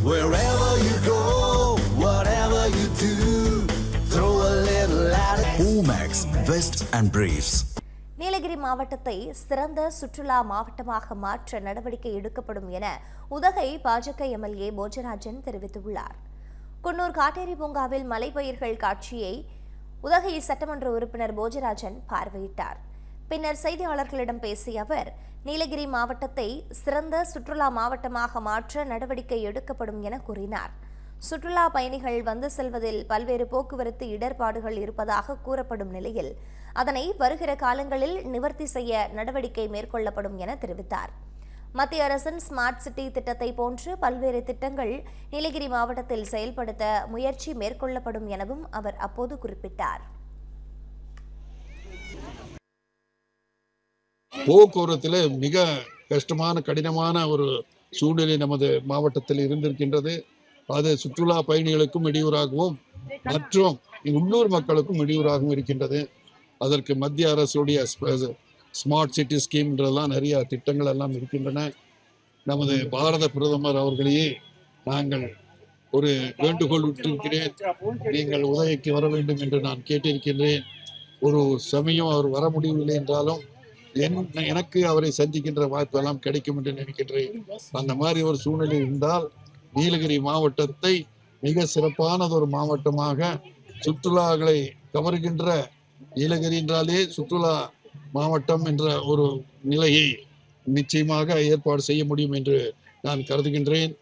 Wherever you go, whatever you do, throw a little at it. Omax, Vest and Briefs. Nilgiri மாவட்டத்தை சிறந்த சுற்றுலா மாவட்டமாக மாற்ற நடவடிக்கை எடுக்கப்படும் என உதகை பாஜக எம்எல்ஏ போஜராஜன் தெரிவித்துள்ளார். குன்னூர் காட்டேரி பூங்காவில் மலைப்பயிர்கள் காட்சியை உதகை சட்டமன்ற உறுப்பினர் போஜராஜன் பார்வையிட்டார். பின்னர் செய்தியாளர்களிடம் பேசிய அவர், நீலகிரி மாவட்டத்தை சிறந்த சுற்றுலா மாவட்டமாக மாற்ற நடவடிக்கை எடுக்கப்படும் என கூறினார். சுற்றுலா பயணிகள் வந்து செல்வதில் பல்வேறு போக்குவரத்து இடர்பாடுகள் இருப்பதாக கூறப்படும் நிலையில் அதனை வருகிற காலங்களில் நிவர்த்தி செய்ய நடவடிக்கை மேற்கொள்ளப்படும் என தெரிவித்தார். மத்திய அரசின் ஸ்மார்ட் சிட்டி திட்டத்தை போன்று பல்வேறு திட்டங்கள் நீலகிரி மாவட்டத்தில் செயல்படுத்த முயற்சி மேற்கொள்ளப்படும் எனவும் அவர் அப்போது குறிப்பிட்டார். போக்குவரத்தில் மிக கஷ்டமான கடினமான ஒரு சூழ்நிலை நமது மாவட்டத்தில் இருந்திருக்கின்றது. அது சுற்றுலா பயணிகளுக்கும் இடையூறாகவும் மற்றும் உள்ளூர் மக்களுக்கும் இடையூறாகவும் இருக்கின்றது. அதற்கு மத்திய அரசுடைய ஸ்மார்ட் சிட்டி ஸ்கீம்ன்றதெல்லாம் நிறைய திட்டங்கள் எல்லாம் இருக்கின்றன. நமது பாரத பிரதமர் அவர்களையே நாங்கள் ஒரு வேண்டுகோள் விட்டிருக்கிறேன். நீங்கள் உதவிக்கு வர வேண்டும் என்று நான் கேட்டிருக்கின்றேன். ஒரு சமயம் அவர் வர முடியவில்லை என்றாலும் எனக்கு அவரை சந்திக்கின்ற வாய்ப்பு எல்லாம் கிடைக்கும் என்று நினைக்கின்றேன். அந்த மாதிரி ஒரு சூழ்நிலை இருந்தால் நீலகிரி மாவட்டத்தை மிக சிறப்பானது ஒரு மாவட்டமாக சுற்றுலாக்களை கவர்கின்ற, நீலகிரி என்றாலே சுற்றுலா மாவட்டம் என்ற ஒரு நிலையை நிச்சயமாக ஏற்பாடு செய்ய முடியும் என்று நான் கருதுகின்றேன்.